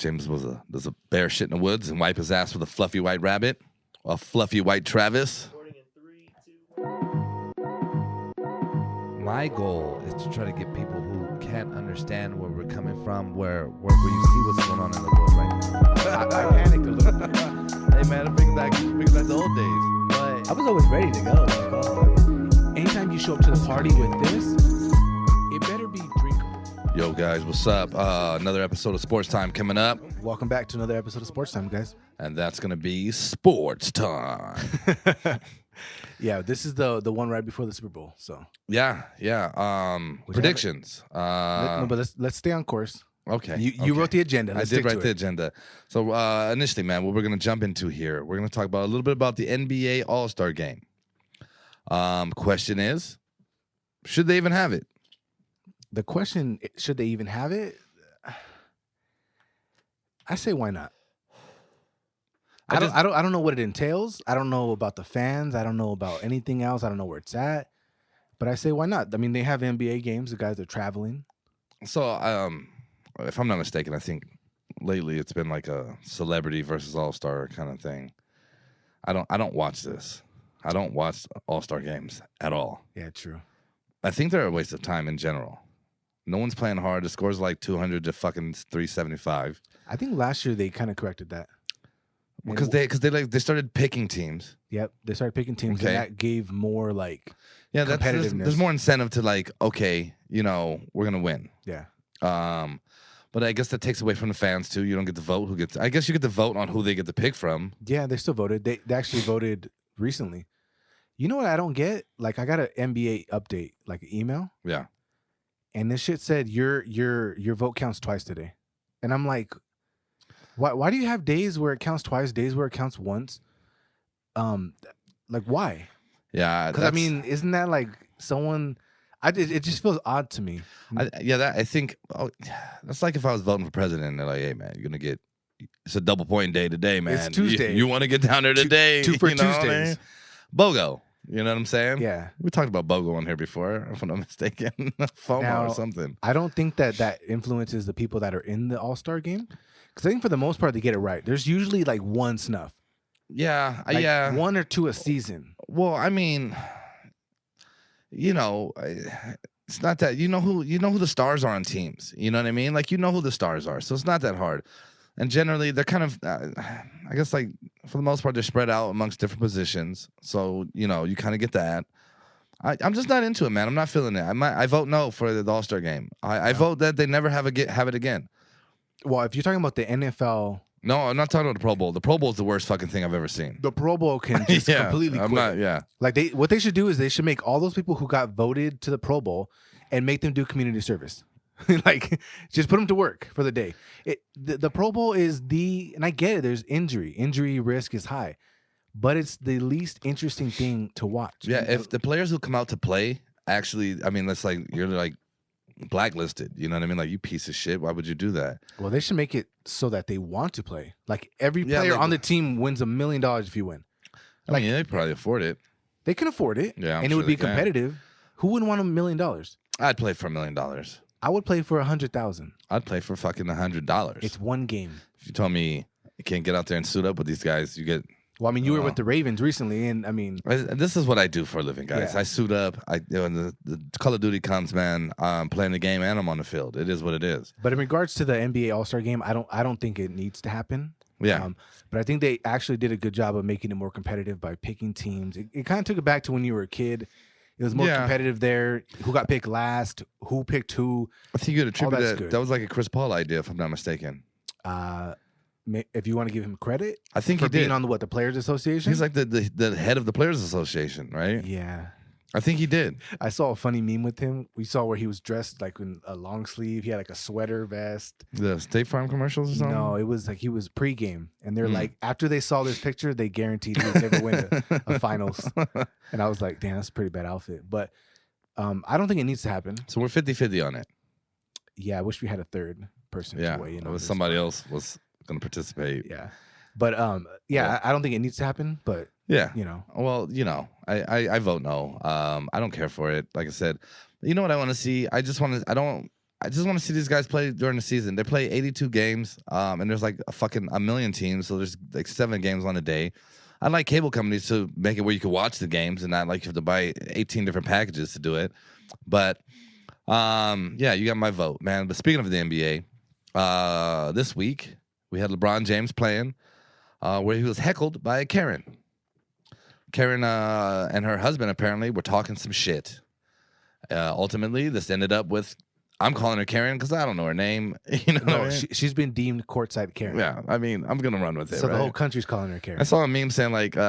James does a bear shit in the woods and wipe his ass with a fluffy white rabbit, a fluffy white Travis. My goal is to try to get people who can't understand where we're coming from, where you see what's going on in the world right now. I panicked a little bit. Hey man, bring back the old days. But I was always ready to go. Like, oh, anytime you show up to the party with this, it better be drinkable. Yo guys, what's up? Another episode of Sports Time coming up. welcome back to another episode of Sports Time, guys. And that's going to be Sports Time. Yeah, this is the one right before the Super Bowl. So Yeah. Predictions. no, but let's stay on course. Okay. You wrote the agenda. Let's I did stick to write the it. agenda. So initially, man, what we're going to jump into here, we're going to talk about a little bit about the NBA All-Star Game. Question is, should they even have it? The question, should they even have it? I say why not? I don't know what it entails. I don't know about the fans. I don't know about anything else. I don't know where it's at. But I say why not? I mean, they have NBA games. The guys are traveling. So, if I'm not mistaken, I think lately it's been like a celebrity versus All-Star kind of thing. I don't watch this. I don't watch All-Star games at all. Yeah, true. I think they're a waste of time in general. No one's playing hard. The score's like 200 to fucking 375. I think last year they kind of corrected that. Because they started picking teams. Yep, they started picking teams, Okay. and that gave more like Competitiveness. There's more incentive to like, okay, we're gonna win. Yeah. But I guess that takes away from the fans too. You don't get to vote. I guess you get to vote on who they get to pick from. Yeah, they still voted. They actually voted recently. You know what I don't get? Like I got an NBA update, like an email, Yeah. and this shit said your vote counts twice today, and I'm like, why do you have days where it counts twice, days where it counts once? Like why? Yeah. Because I mean, isn't that like someone? It just feels odd to me. I think that's like if I was voting for president and they're like, hey man, you're gonna get it's a double point day today, man. It's Tuesday. You want to get down there today? Two for you know what I Tuesdays. mean? BOGO. You know what I'm saying? Yeah. We talked about BOGO on here before, if I'm not mistaken. FOMO Now, or something. I don't think that influences the people that are in the All-Star game. Because I think for the most part, they get it right. There's usually like one snuff. Yeah. Like Yeah. one or two a season. Well, I mean, it's not that you know who the stars are on teams. You know what I mean? Like who the stars are, so it's not that hard. And generally, they're kind of, I guess, like for the most part, they're spread out amongst different positions. So you kind of get that. I'm just not into it, man. I'm not feeling it. I vote no for the All-Star game. I vote that they never have it again. Well, if you're talking about the NFL. No, I'm not talking about the Pro Bowl. The Pro Bowl is the worst fucking thing I've ever seen. The Pro Bowl can just completely quit. Like what they should do is they should make all those people who got voted to the Pro Bowl and make them do community service. Like just put them to work for the day. The Pro Bowl is and I get it. There's injury risk is high, but it's the least interesting thing to watch. Yeah, if the players who come out to play actually, I mean, that's like you're like blacklisted. You know what I mean? Like you piece of shit. Why would you do that? Well, they should make it so that they want to play. Like every player on the team wins $1 million if you win. I mean, they probably afford it. They can afford it. Yeah, and it would be competitive. Who wouldn't want $1 million? I'd play for $1 million. I would play for 100,000. I'd play for fucking $100. It's one game. If you told me you can't get out there and suit up with these guys, you get. Well, I mean, you were with the Ravens recently, and I mean, this is what I do for a living, guys. Yeah. I suit up. When the Call of Duty comes, man, I'm playing the game and I'm on the field. It is what it is. But in regards to the NBA All-Star game, I don't think it needs to happen. Yeah. But I think they actually did a good job of making it more competitive by picking teams. It kind of took it back to when you were a kid. It was more competitive there. Who got picked last? Who picked who? I think you would attribute that. That was like a Chris Paul idea, if I'm not mistaken. If you want to give him credit, I think for he did. being on the Players Association. He's like the head of the Players Association, right? Yeah. I think he did. I saw a funny meme with him. We saw where he was dressed like in a long sleeve. He had like a sweater vest. The State Farm commercials or something? No, it was like he was pregame. And they're like, after they saw this picture, they guaranteed he would never win a finals. And I was like, damn, that's a pretty bad outfit. But I don't think it needs to happen. So we're 50-50 on it. Yeah, I wish we had a third person to weigh in on this. Somebody else was going to participate. Yeah. But I don't think it needs to happen, but yeah. Well, I vote no. I don't care for it. Like I said, you know what I want to see? I I just want to see these guys play during the season. They play 82 games, and there's like a million teams, so there's like 7 games on a day. I'd like cable companies to make it where you can watch the games and not like you have to buy 18 different packages to do it. But yeah, you got my vote, man. But speaking of the NBA, this week we had LeBron James playing, where he was heckled by Karen. Karen and her husband apparently were talking some shit. Ultimately, this ended up with, I'm calling her Karen because I don't know her name. You know, no, I mean? She's been deemed courtside Karen. Yeah, I mean, I'm gonna run with it. So right? the whole country's calling her Karen. I saw a meme saying like, it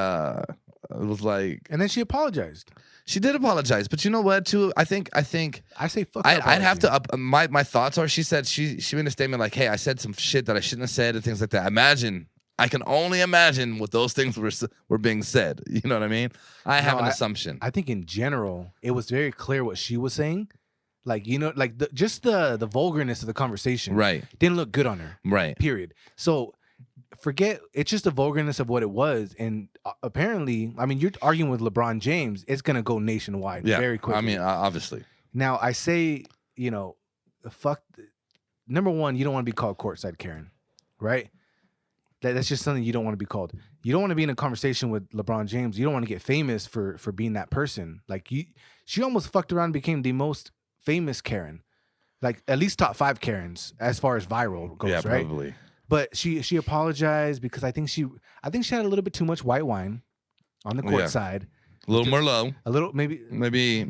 was like, and then she apologized. She did apologize, but you know what? Too, I think I say fuck. I'd have to up my thoughts are. She said she made a statement like, "Hey, I said some shit that I shouldn't have said," and things like that. I can only imagine what those things were being said. You know what I mean? I have an assumption. I think in general, it was very clear what she was saying. Like, you know, like just the vulgarness of the conversation, right? Didn't look good on her, right? Period. So forget it's just the vulgarness of what it was, and apparently, I mean, you're arguing with LeBron James. It's gonna go nationwide, very quickly. I mean, obviously. Now I say, you know, fuck. Number one, you don't want to be called courtside Karen, right? That's just something you don't want to be called. You don't want to be in a conversation with LeBron James. You don't want to get famous for being that person. Like she almost fucked around and became the most famous Karen, like at least top 5 Karens as far as viral goes, right? Probably. But she apologized because I think she had a little bit too much white wine on the court side. A little Merlot. A little maybe some maybe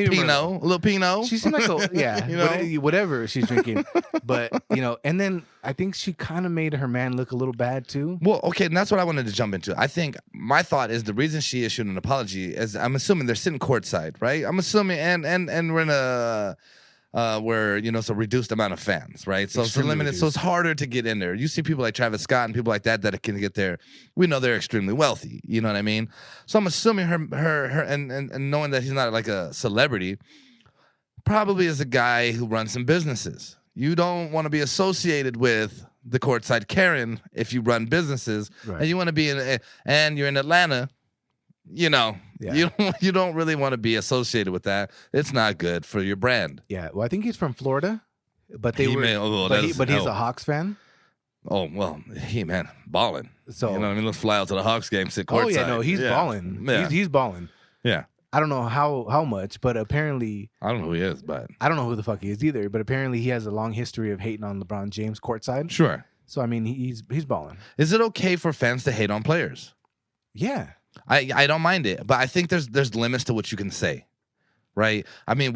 Pinot. Merlot. A little Pinot. She seemed like you know? whatever she's drinking. But, you know, and then I think she kind of made her man look a little bad too. Well, okay, and that's what I wanted to jump into. I think my thought is the reason she issued an apology is I'm assuming they're sitting courtside, right? I'm assuming and we're in a where, you know, it's a reduced amount of fans, right? So it's limited, so it's harder to get in there. You see people like Travis Scott and people like that can get there. We know they're extremely wealthy. You know what I mean? So I'm assuming her and knowing that he's not like a celebrity, probably is a guy who runs some businesses. You don't want to be associated with the courtside Karen if you run businesses, right. And you want to be and you're in Atlanta. You know, you don't really want to be associated with that. It's not good for your brand. Yeah, well, I think he's from Florida, but he's a Hawks fan. Oh well, balling. So you know what I mean? Let's fly out to the Hawks game, sit courtside. Oh yeah, no, he's balling. Yeah. He's balling. Yeah. I don't know how much, but apparently I don't know who he is, but I don't know who the fuck he is either. But apparently he has a long history of hating on LeBron James courtside. Sure. So I mean, he's balling. Is it okay for fans to hate on players? Yeah. I don't mind it, but I think there's limits to what you can say, right? I mean,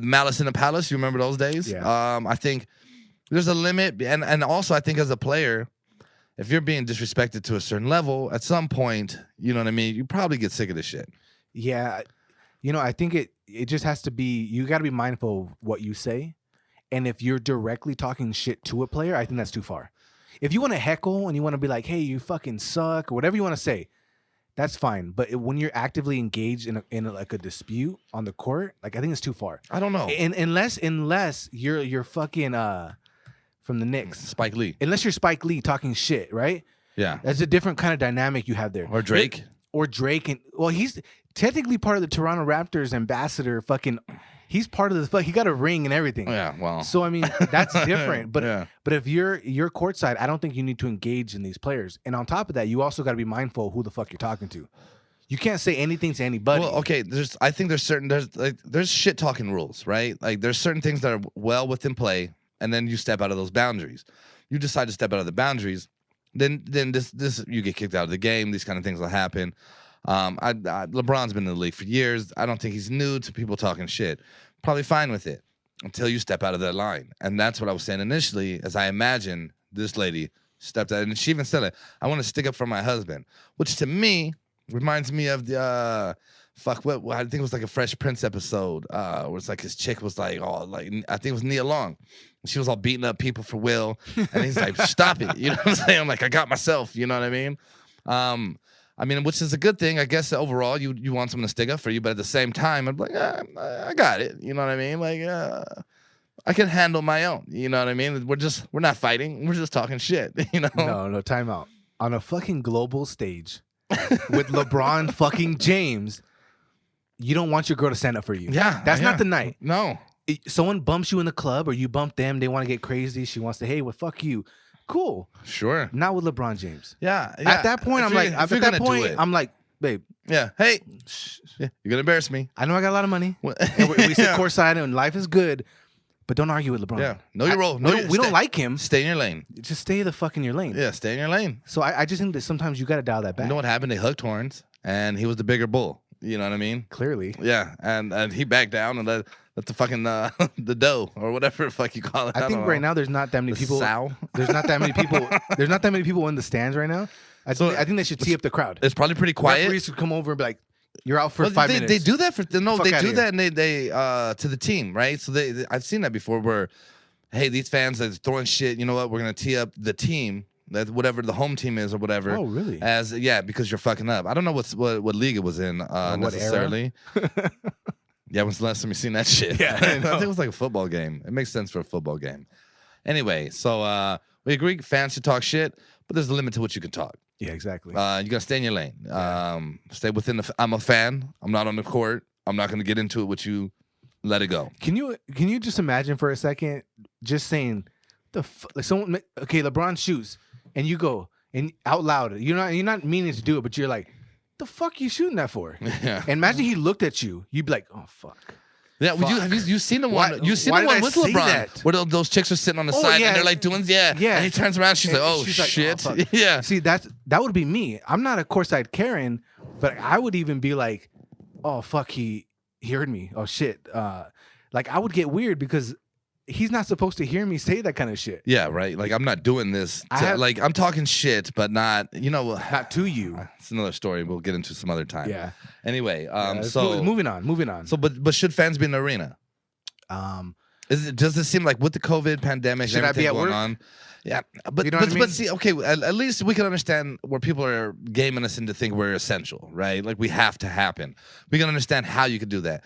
Malice in the Palace. You remember those days? Yeah. I think there's a limit, and also I think as a player, if you're being disrespected to a certain level, at some point, you know what I mean. You probably get sick of this shit. Yeah, you know, I think it just has to be. You got to be mindful of what you say, and if you're directly talking shit to a player, I think that's too far. If you want to heckle and you want to be like, "Hey, you fucking suck," or whatever you want to say. That's fine, but when you're actively engaged in like a dispute on the court, like I think it's too far. I don't know. And unless you're fucking from the Knicks, Spike Lee. Unless you're Spike Lee talking shit, right? Yeah, that's a different kind of dynamic you have there. Or Drake. And well, he's technically part of the Toronto Raptors ambassador. Fucking, he's part of the he got a ring and everything. Yeah, well. So I mean, that's different. But yeah. But if you're courtside, I don't think you need to engage in these players. And on top of that, you also got to be mindful of who the fuck you're talking to. You can't say anything to anybody. Well, okay. I think there's shit talking rules, right? Like there's certain things that are well within play, and then you step out of those boundaries. You decide to step out of the boundaries, then this you get kicked out of the game. These kind of things will happen. LeBron's been in the league for years. I don't think he's new to people talking shit. Probably fine with it until you step out of that line. And that's what I was saying initially, as I imagine this lady stepped out. And she even said it, I want to stick up for my husband, which to me reminds me of the what I think it was like a Fresh Prince episode where it's like his chick was like, oh, like I think it was Nia Long. She was all beating up people for Will. And he's like, stop it. You know what I'm saying? I'm like, I got myself. You know what I mean? I mean, which is a good thing. I guess overall you want someone to stick up for you, but at the same time, I'm like, I got it. You know what I mean? Like, I can handle my own. You know what I mean? We're not fighting. We're just talking shit. You know? No, time out. On a fucking global stage with LeBron fucking James, you don't want your girl to stand up for you. Yeah. That's not the night. No. someone bumps you in the club or you bump them, they want to get crazy. She wants to, hey, well, fuck you. Cool. Sure. Not with LeBron James. Yeah. At that point, I'm like, babe. Yeah. Hey, you're gonna embarrass me. I know I got a lot of money. And we sit courtside and life is good, but don't argue with LeBron. Yeah. Know your role. We don't like him. Stay in your lane. Just stay the fuck in your lane. Yeah. Stay in your lane. So I just think that sometimes you got to dial that back. You know what happened? They hooked horns, and he was the bigger bull. You know what I mean? Clearly. Yeah. And he backed down and let the fucking the dough or whatever the fuck you call it. I think right now there's not that many people. There's not that many people. There's not that many people in the stands right now. I think they should tee up the crowd. It's probably pretty quiet. Referees would come over and be like, "You're out for 5 minutes." They do that they do that and they to the team, right? So I've seen that before where, hey, these fans are throwing shit. You know what? We're gonna tee up the team. That whatever the home team is or whatever. Oh, really? Because you're fucking up. I don't know what league it was in necessarily. Yeah, when's the last time you seen that shit? Yeah, I think it was like a football game. It makes sense for a football game. Anyway, so we agree fans should talk shit, but there's a limit to what you can talk. Yeah, exactly. You gotta stay in your lane. Stay within I'm a fan. I'm not on the court. I'm not gonna get into it with you. Let it go. Can you just imagine for a second, just saying like someone, okay, LeBron shoots, and you go and out loud. You're not meaning to do it, but you're like, the fuck you shooting that for? Yeah. And imagine he looked at you. You'd be like, oh fuck. Yeah, have you seen the one? You seen the one with LeBron where those chicks are sitting on the side and they're like doing and he turns around, she's like, oh shit, like, oh, yeah. See, that would be me. I'm not a courtside Karen, but I would even be like, oh fuck, he heard me. Oh shit, like I would get weird because he's not supposed to hear me say that kind of shit. Yeah, right. Like I'm not doing this. Like I'm talking shit, but not not to you. It's another story we'll get into some other time. Yeah. Anyway, so moving on. So, but should fans be in the arena? Does it seem like with the COVID pandemic, should everything I be at going work? on? Yeah, but you know what I mean? But see, okay, at least we can understand where people are gaming us into think we're essential, right? Like we have to happen. We can understand how you could do that.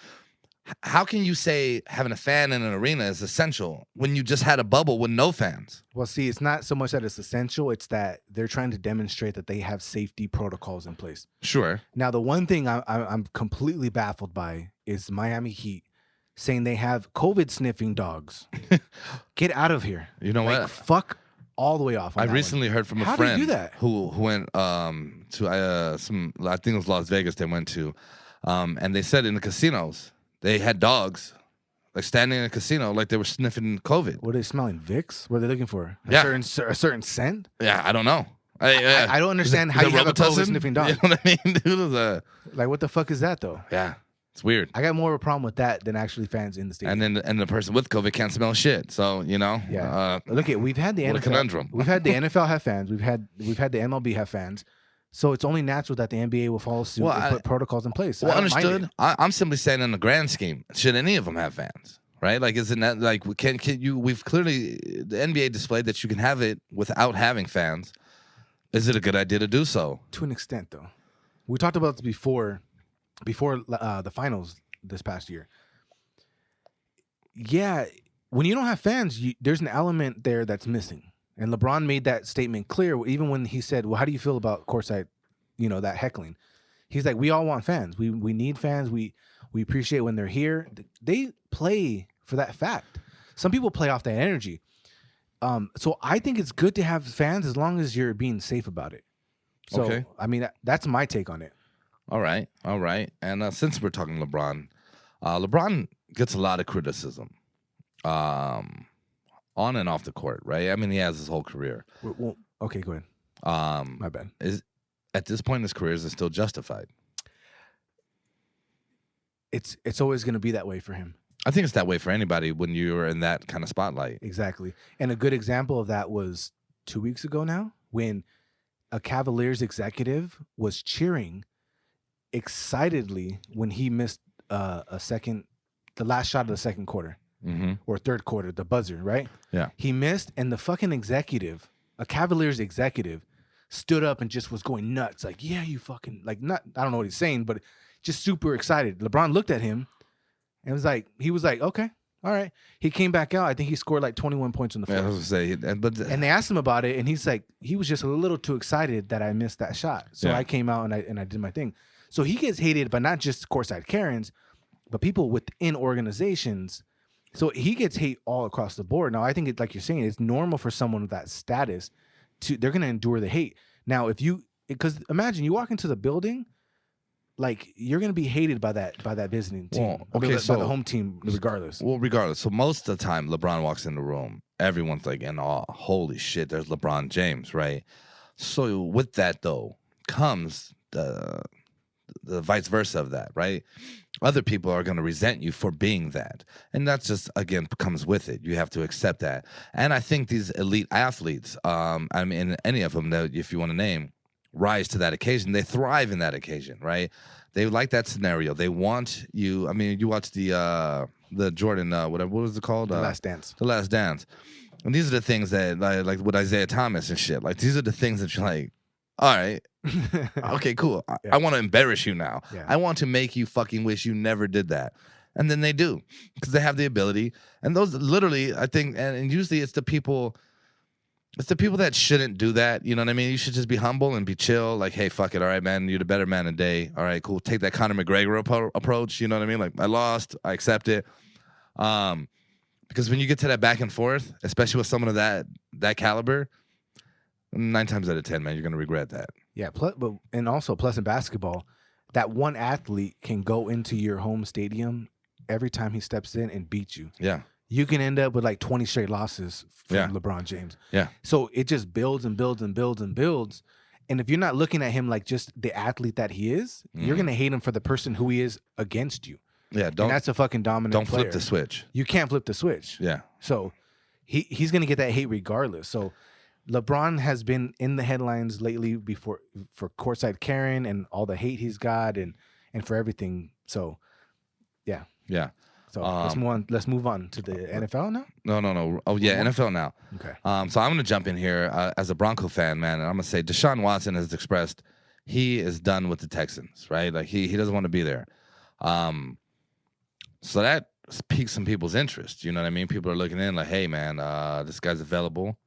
How can you say having a fan in an arena is essential when you just had a bubble with no fans? Well, see, it's not so much that it's essential. It's that they're trying to demonstrate that they have safety protocols in place. Sure. Now, the one thing I'm completely baffled by is Miami Heat saying they have COVID sniffing dogs. Get out of here. You know what? Fuck all the way off. I recently heard from a friend How do you do that? who went to some, I think it was Las Vegas they went to, and they said in the casinos, they had dogs, like standing in a casino, like they were sniffing COVID. What are they smelling? Vicks? What are they looking for? A certain scent? Yeah, I don't know. I don't understand how you have a COVID sniffing dog. You know what I mean? Dude, like, what the fuck is that, though? Yeah, it's weird. I got more of a problem with that than actually fans in the stadium. And the person with COVID can't smell shit. So, Yeah. Look, we've had the what NFL. A conundrum. We've had the NFL have fans. We've had the MLB have fans. So it's only natural that the NBA will follow suit and put protocols in place. Well, understood. I'm simply saying in the grand scheme, should any of them have fans? Right? Like, isn't that like we've clearly the NBA displayed that you can have it without having fans. Is it a good idea to do so? To an extent, though. We talked about this before the finals this past year. Yeah, when you don't have fans, there's an element there that's missing. And LeBron made that statement clear, even when he said, well, how do you feel about courtside, that heckling? He's like, we all want fans. We need fans. We appreciate when they're here. They play for that fact. Some people play off that energy. So I think it's good to have fans as long as you're being safe about it. So, okay. I mean, that's my take on it. All right. And since we're talking LeBron, LeBron gets a lot of criticism. On and off the court, right? I mean, he has his whole career. Well, okay, go ahead. My bad. At this point in his career, is it still justified? It's always going to be that way for him. I think it's that way for anybody when you're in that kind of spotlight. Exactly. And a good example of that was 2 weeks ago now when a Cavaliers executive was cheering excitedly when he missed the last shot of the second quarter. Mm-hmm. Or third quarter, the buzzer, right? Yeah. He missed, and the fucking executive, a Cavaliers executive, stood up and just was going nuts. Like, yeah, you fucking, like, not, I don't know what he's saying, but just super excited. LeBron looked at him and he was like, okay, all right. He came back out. I think he scored like 21 points on the floor. Yeah, I was going to say, and they asked him about it, and he's like, he was just a little too excited that I missed that shot. So I came out and I did my thing. So he gets hated by not just courtside Karens, but people within organizations So he gets hate all across the board. Now, I think like you're saying, it's normal for someone with that status they're going to endure the hate. Now, because imagine you walk into the building, like you're going to be hated by that visiting team. Well, okay, by the home team, regardless. Well, regardless. So most of the time, LeBron walks in the room, everyone's like in awe. Holy shit, there's LeBron James, right? So with that though comes the vice versa of that, right? Other people are going to resent you for being that. And that's just, again, comes with it. You have to accept that. And I think these elite athletes, I mean, any of them that if you want to name, rise to that occasion. They thrive in that occasion, right? They like that scenario. They want you. I mean, you watch the Jordan, what was it called? The Last Dance. The Last Dance. And these are the things that, like with Isaiah Thomas and shit, like these are the things that you're like, all right, okay, cool. I want to embarrass you now. Yeah. I want to make you fucking wish you never did that. And then they do because they have the ability. And those literally, I think, and usually it's the people that shouldn't do that. You know what I mean? You should just be humble and be chill. Like, hey, fuck it. All right, man, you're the better man today. All right, cool. Take that Conor McGregor approach. You know what I mean? Like, I lost. I accept it. Because when you get to that back and forth, especially with someone of that caliber, 9 times out of 10, man, you're gonna regret that. Yeah, plus in basketball, that one athlete can go into your home stadium every time he steps in and beat you. Yeah, you can end up with like 20 straight losses from LeBron James. Yeah, so it just builds and builds and builds and builds. And if you're not looking at him like just the athlete that he is, you're gonna hate him for the person who he is against you. Yeah, and that's a fucking dominant. Don't player. flip the switch. You can't flip the switch. Yeah. So he's gonna get that hate regardless. So LeBron has been in the headlines lately for courtside Karen and all the hate he's got and for everything. So yeah. Yeah. So let's move on to the NFL now. No. Oh yeah, NFL now. Okay. So I'm gonna jump in here as a Bronco fan, man, and I'm gonna say Deshaun Watson has expressed he is done with the Texans, right? Like he doesn't want to be there. So that piques some people's interest. You know what I mean? People are looking in like, hey, man, this guy's available.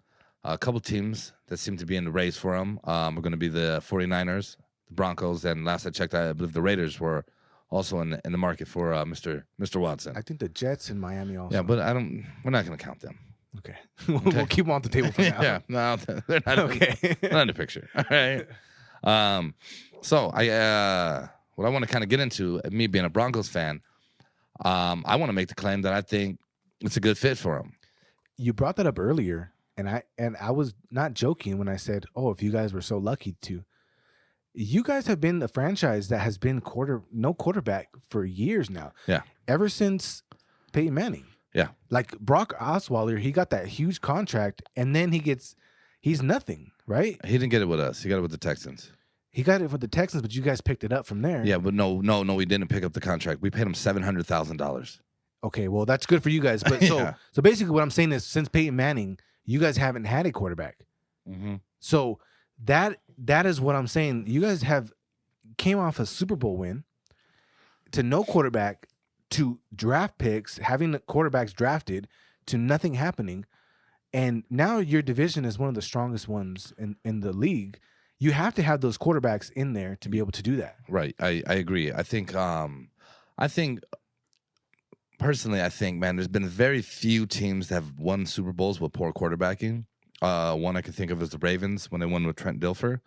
A couple teams that seem to be in the race for him are going to be the 49ers, the Broncos, and last I checked, I believe the Raiders were also in the market for Mr. Watson. I think the Jets in Miami also. Yeah, but we're not going to count them. Okay. We'll keep them on the table for now. Yeah, no, they're not. Okay. They're not in the picture. All right. So what I want to kind of get into, me being a Broncos fan, I want to make the claim that I think it's a good fit for him. You brought that up earlier, and I was not joking when I said, "Oh, if you guys were so lucky to." You guys have been a franchise that has been no quarterback for years now. Yeah. Ever since Peyton Manning. Yeah. Like Brock Osweiler, he got that huge contract, and then he's nothing, right? He didn't get it with us. He got it with the Texans. He got it for the Texans, but you guys picked it up from there. Yeah, but no, we didn't pick up the contract. We paid him $700,000. Okay, well, that's good for you guys. But so basically what I'm saying is since Peyton Manning, you guys haven't had a quarterback. Mm-hmm. So that is what I'm saying. You guys came off a Super Bowl win to no quarterback to draft picks, having the quarterbacks drafted to nothing happening. And now your division is one of the strongest ones in the league. You have to have those quarterbacks in there to be able to do that. Right. I agree. I think personally, man, there's been very few teams that have won Super Bowls with poor quarterbacking. One I can think of is the Ravens when they won with Trent Dilfer,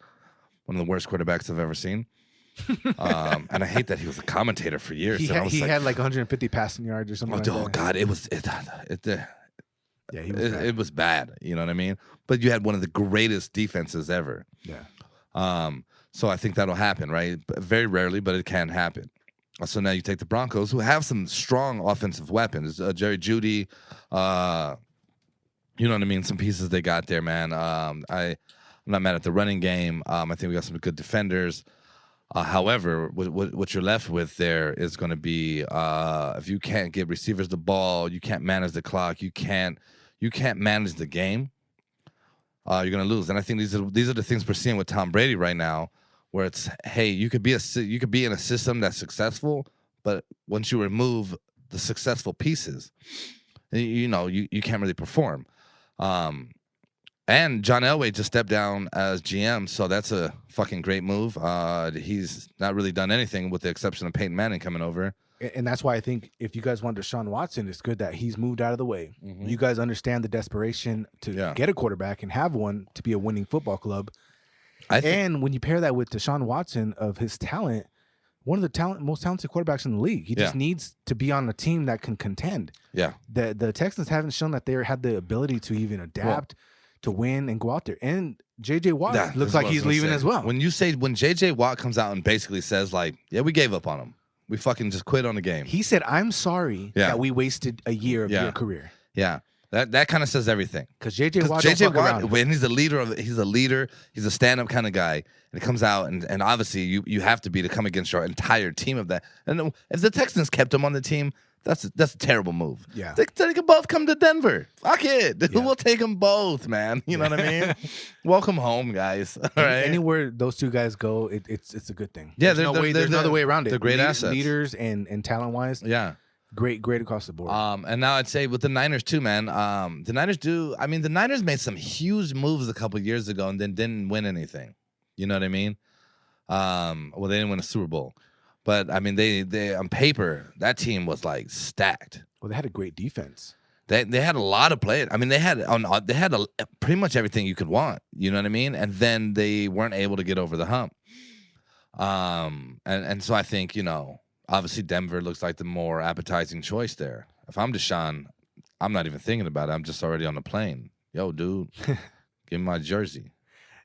one of the worst quarterbacks I've ever seen. And I hate that he was a commentator for years. He had like 150 passing yards or something. Oh God, it was yeah, it was bad. You know what I mean? But you had one of the greatest defenses ever. Yeah. So I think that'll happen, right? Very rarely, but it can happen. So now you take the Broncos, who have some strong offensive weapons. Jerry Jeudy, you know what I mean? Some pieces they got there, man. I'm not mad at the running game. I think we got some good defenders. However, what you're left with there is going to be if you can't get receivers the ball, you can't manage the clock, you can't manage the game. You're going to lose. And I think these are the things we're seeing with Tom Brady right now, where it's, hey, you could be in a system that's successful, but once you remove the successful pieces, you can't really perform. And John Elway just stepped down as GM, so that's a fucking great move. He's not really done anything with the exception of Peyton Manning coming over. And that's why I think if you guys want Deshaun Watson, it's good that he's moved out of the way. Mm-hmm. You guys understand the desperation to get a quarterback and have one to be a winning football club. And when you pair that with Deshaun Watson of his talent, one of the most talented quarterbacks in the league. He just needs to be on a team that can contend. Yeah. The Texans haven't shown that they had the ability to even adapt, to win, and go out there. And J.J. Watt looks like he's leaving as well. When J.J. Watt comes out and basically says, like, yeah, we gave up on him. We fucking just quit on the game. He said, I'm sorry that we wasted a year of your career. Yeah. That kind of says everything. Because J.J. Watt, when he's a leader, he's a stand-up kind of guy, and it comes out, and obviously you have to be to come against your entire team of that. And if the Texans kept him on the team, that's a terrible move. Yeah, they can both come to Denver. Fuck it, we'll take them both, man. You know what I mean? Welcome home, guys. All right. Anywhere those two guys go, it's a good thing. Yeah, there's no other way around it. They're great assets, leaders and talent wise. Yeah. Great across the board. And now I'd say with the Niners too, man. The Niners made some huge moves a couple years ago and then didn't win anything. You know what I mean? Well, they didn't win a Super Bowl, but I mean, they on paper that team was like stacked. Well, they had a great defense. They had a lot of players. I mean, they had pretty much everything you could want. You know what I mean? And then they weren't able to get over the hump. And so I think obviously, Denver looks like the more appetizing choice there. If I'm Deshaun, I'm not even thinking about it. I'm just already on the plane. Yo, dude, give me my jersey.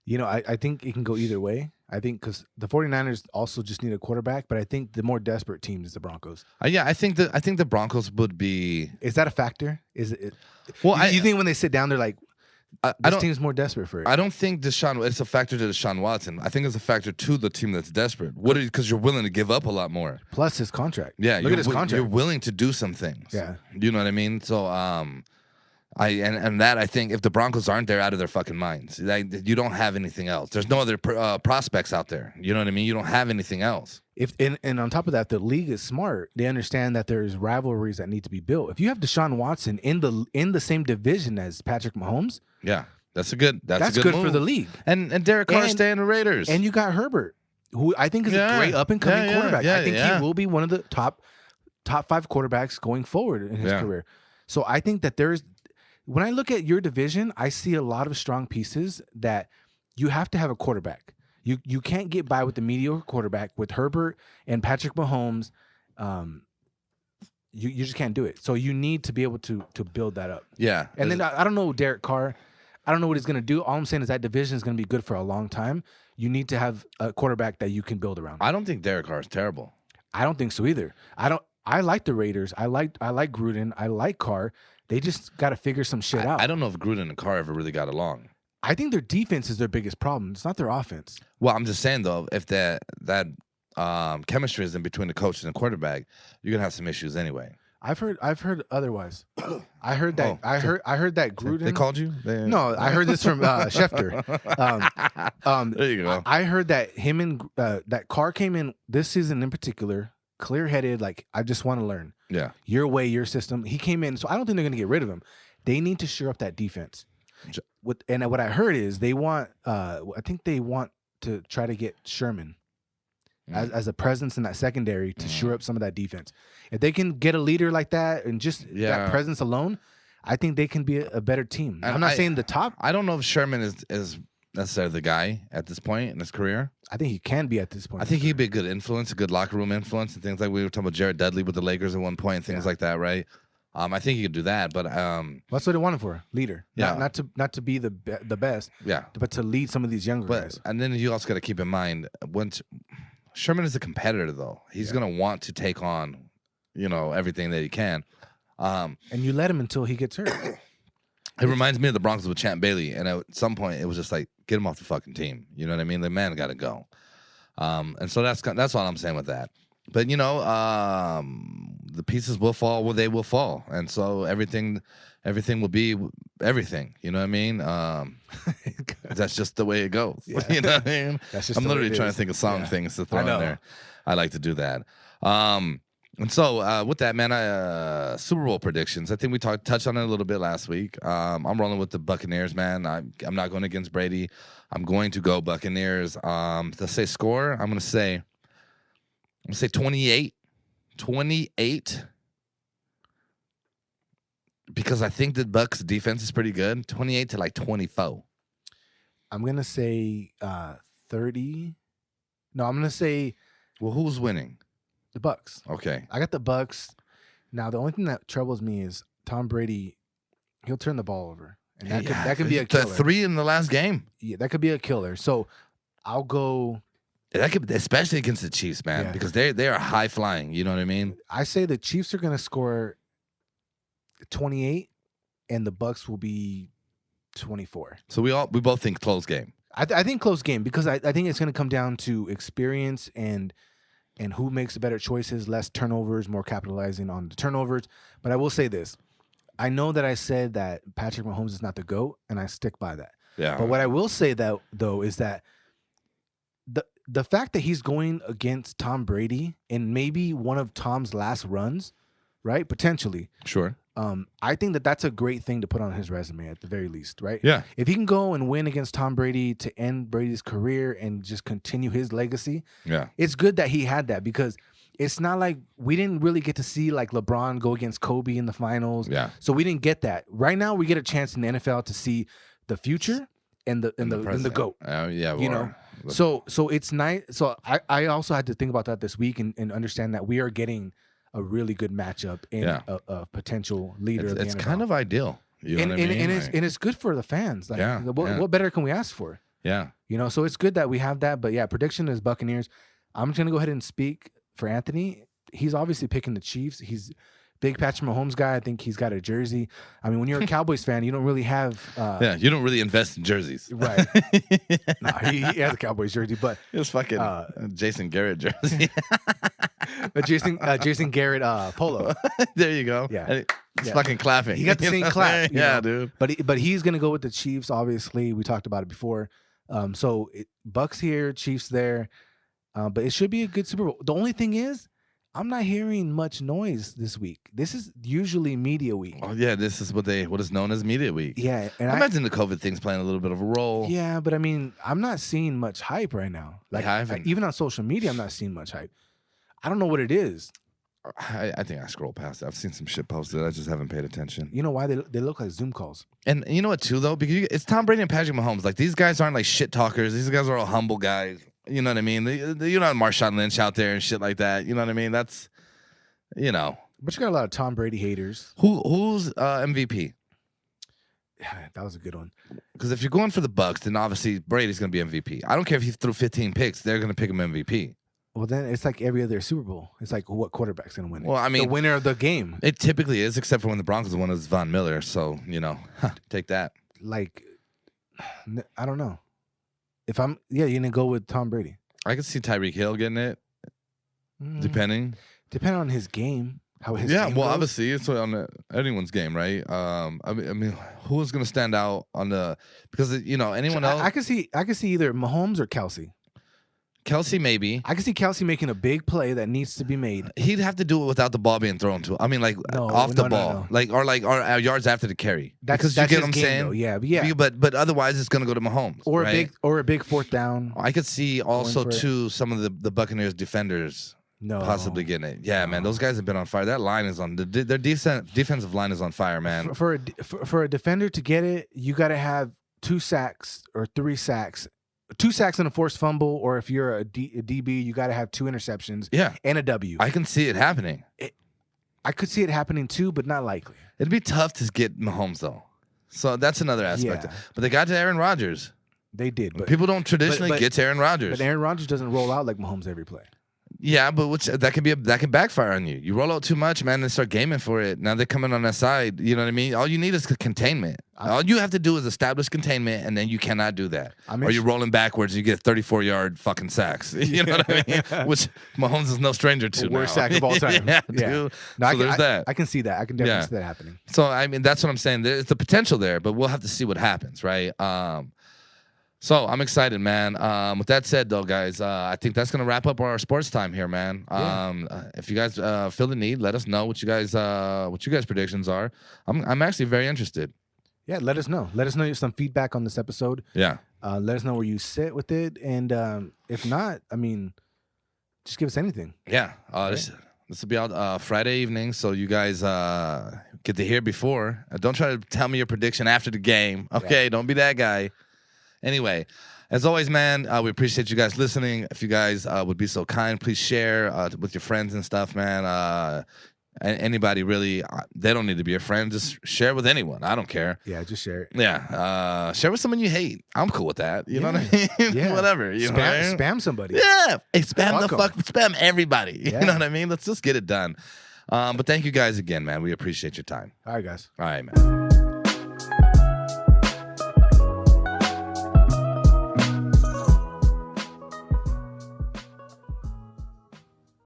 I think it can go either way. I think because the 49ers also just need a quarterback, but I think the more desperate team is the Broncos. Yeah, I think the Broncos would be. Is that a factor? Is it? Well, you think when they sit down, they're like, this team's more desperate for it. I don't think it's a factor to Deshaun Watson. I think it's a factor to the team that's desperate. Because you're willing to give up a lot more. Plus his contract. Yeah, look at his contract. You're willing to do some things. Yeah, you know what I mean. So I think if the Broncos aren't there, out of their fucking minds. You don't have anything else. There's no other prospects out there. You know what I mean. You don't have anything else. And on top of that, the league is smart. They understand that there's rivalries that need to be built. If you have Deshaun Watson in the same division as Patrick Mahomes. Yeah, that's good good move for the league. And Derek Carr staying the Raiders. And you got Herbert, who I think is a great up and coming quarterback. I think he will be one of the top 5 quarterbacks going forward in his career. So I think that when I look at your division, I see a lot of strong pieces that you have to have a quarterback. You can't get by with the mediocre quarterback with Herbert and Patrick Mahomes. You just can't do it. So you need to be able to build that up. Yeah. And then I don't know Derek Carr. I don't know what he's going to do. All I'm saying is that division is going to be good for a long time. You need to have a quarterback that you can build around. I don't think Derek Carr is terrible. I don't think so either. I like the Raiders. I like Gruden. I like Carr. They just got to figure some shit out. I don't know if Gruden and Carr ever really got along. I think their defense is their biggest problem. It's not their offense. Well, I'm just saying though, if that chemistry is in between the coach and the quarterback, you're gonna have some issues anyway. I've heard otherwise. I heard that. I heard that Gruden. They called you? No, I heard this from Schefter. There you go. I heard that him and that Carr came in this season in particular, clear-headed. Like, I just want to learn. Yeah, your way, your system. He came in, so I don't think they're going to get rid of him. They need to shore up that defense. What I heard is they want. I think they want to try to get Sherman. As a presence in that secondary to shore up some of that defense. If they can get a leader like that and just that presence alone, I think they can be a better team. I'm not saying the top. I don't know if Sherman is necessarily the guy at this point in his career. I think he can be at this point. I think he'd be a good influence, a good locker room influence, and things like we were talking about Jared Dudley with the Lakers at one point and things like that, right? I think he could do that, but that's what they want him for, leader. Yeah, not to be the best. Yeah, but to lead some of these younger guys. And then you also got to keep in mind once. Sherman is a competitor, though. He's going to want to take on, everything that he can. And you let him until he gets hurt. It reminds me of the Broncos with Champ Bailey. And at some point, it was just like, get him off the fucking team. You know what I mean? The man got to go. And so that's all I'm saying with that. But, the pieces will fall where they will fall. And so everything will be everything. You know what I mean? That's just the way it goes. Yeah. You know what I mean? I'm literally trying to think of song things to throw in there. I like to do that. And so with that, man, Super Bowl predictions. I think we touched on it a little bit last week. I'm rolling with the Buccaneers, man. I'm not going against Brady. I'm going to go Buccaneers. Let's say score. I'm going to say 28. 28. Because I think the Bucks defense is pretty good. 28 to like 24. I'm gonna say 30. No, I'm gonna say. Well, who's winning? The Bucks. Okay. I got the Bucks. Now the only thing that troubles me is Tom Brady. He'll turn the ball over, and that could be a killer. 3 in the last game. Yeah, that could be a killer. So I'll go. That could, especially against the Chiefs, man, because they are high flying. You know what I mean? I say the Chiefs are gonna score 28, and the Bucks will be 24. So we both think close game. I think close game because I think it's going to come down to experience and who makes the better choices, less turnovers, more capitalizing on the turnovers. But I will say this. I know that I said that Patrick Mahomes is not the GOAT, and I stick by that. Yeah. But what I will say, though, is that the fact that he's going against Tom Brady in maybe one of Tom's last runs, right? Potentially. Sure. I think that's a great thing to put on his resume at the very least, right? Yeah. If he can go and win against Tom Brady to end Brady's career and just continue his legacy, it's good that he had that because it's not like we didn't really get to see like LeBron go against Kobe in the finals. Yeah. So we didn't get that. Right now we get a chance in the NFL to see the future and the GOAT. Yeah. You know. So it's nice. So I also had to think about that this week and understand that we are getting a really good matchup in a potential leader of the NFL. It's kind of ideal. You know what I mean? And it's good for the fans. Like, what better can we ask for? Yeah. You know, so it's good that we have that. But yeah, prediction is Buccaneers. I'm just going to go ahead and speak for Anthony. He's obviously picking the Chiefs. He's a big Patrick Mahomes guy. I think he's got a jersey. I mean, when you're a Cowboys fan, you don't really have... you don't really invest in jerseys. Right. No, he has a Cowboys jersey, but... It's fucking Jason Garrett jersey. Jason Garrett polo. There you go. Yeah. It's fucking clapping. He got the same clap. Yeah, dude. But he's going to go with the Chiefs, obviously. We talked about it before. So Bucks here, Chiefs there. But it should be a good Super Bowl. The only thing is, I'm not hearing much noise this week. This is usually media week. Oh yeah, this is what is known as media week. Yeah, and I imagine the COVID thing's playing a little bit of a role. Yeah, but I mean, I'm not seeing much hype right now. Like even on social media, I'm not seeing much hype. I don't know what it is. I think I scroll past it. I've seen some shit posted. I just haven't paid attention. You know why? They look like Zoom calls. And you know what too though? Because it's Tom Brady and Patrick Mahomes. Like these guys aren't like shit talkers. These guys are all humble guys. You know what I mean? You're not Marshawn Lynch out there and shit like that. You know what I mean? That's, you know. But you got a lot of Tom Brady haters. Who's MVP? Yeah, that was a good one. Because if you're going for the Bucks, then obviously Brady's going to be MVP. I don't care if he threw 15 picks. They're going to pick him MVP. Well, then it's like every other Super Bowl. It's like what quarterback's going to win it? Well, I mean, the winner of the game. It typically is, except for when the Broncos won, is Von Miller. So, you know, take that. Like, I don't know. If I'm, you're going to go with Tom Brady. I could see Tyreek Hill getting it, depending on his game. How his game goes. Obviously it's on anyone's game, right? I mean, who is going to stand out on the because you know anyone else? I can see either Mahomes or Kelsey. Kelsey maybe. I can see Kelsey making a big play that needs to be made. He'd have to do it without the ball being thrown to him. I mean, like off the ball, or yards after the carry. That's you get what I'm game, saying. Though. Yeah. But otherwise, it's going to go to Mahomes or a big fourth down. I could see also too some of the Buccaneers defenders possibly getting it. Yeah, man, those guys have been on fire. That line is on their defensive line is on fire, man. For a defender to get it, you got to have 2 sacks or 3 sacks. 2 sacks and a forced fumble, or if you're a DB, you got to have 2 interceptions and a W. I can see it happening. I could see it happening too, but not likely. It'd be tough to get Mahomes, though. So that's another aspect. Yeah. But they got to Aaron Rodgers. They did. But people don't traditionally get to Aaron Rodgers. But Aaron Rodgers doesn't roll out like Mahomes every play. Yeah, but that can backfire on you. You roll out too much, man, and start gaming for it. Now they're coming on that side. You know what I mean? All you need is containment. All you have to do is establish containment, and then you cannot do that. Or you're rolling backwards, and you get 34-yard fucking sacks. You know what I mean? Which Mahomes is no stranger to. Worst sack of all time. Yeah, dude. No, so there's that. I can see that. I can definitely see that happening. So I mean, that's what I'm saying. There's the potential there, but we'll have to see what happens, right? So I'm excited, man. With that said, though, guys, I think that's gonna wrap up our sports time here, man. If you guys feel the need, let us know what you guys predictions are. I'm actually very interested. Yeah, let us know. Let us know some feedback on this episode. Yeah. Let us know where you sit with it, and if not, I mean, just give us anything. Yeah. This This will be out Friday evening, so you guys get to hear before. Don't try to tell me your prediction after the game. Okay, don't be that guy. Anyway, as always, man, we appreciate you guys listening. If you guys would be so kind, please share with your friends and stuff, man. Anybody really, they don't need to be your friend. Just share with anyone. I don't care. Yeah, just share it. Yeah, share with someone you hate. I'm cool with that. You know what I mean? Yeah. Whatever. Spam somebody. Yeah, hey, spam everybody. Yeah. You know what I mean? Let's just get it done. But thank you guys again, man. We appreciate your time. All right, guys. All right, man.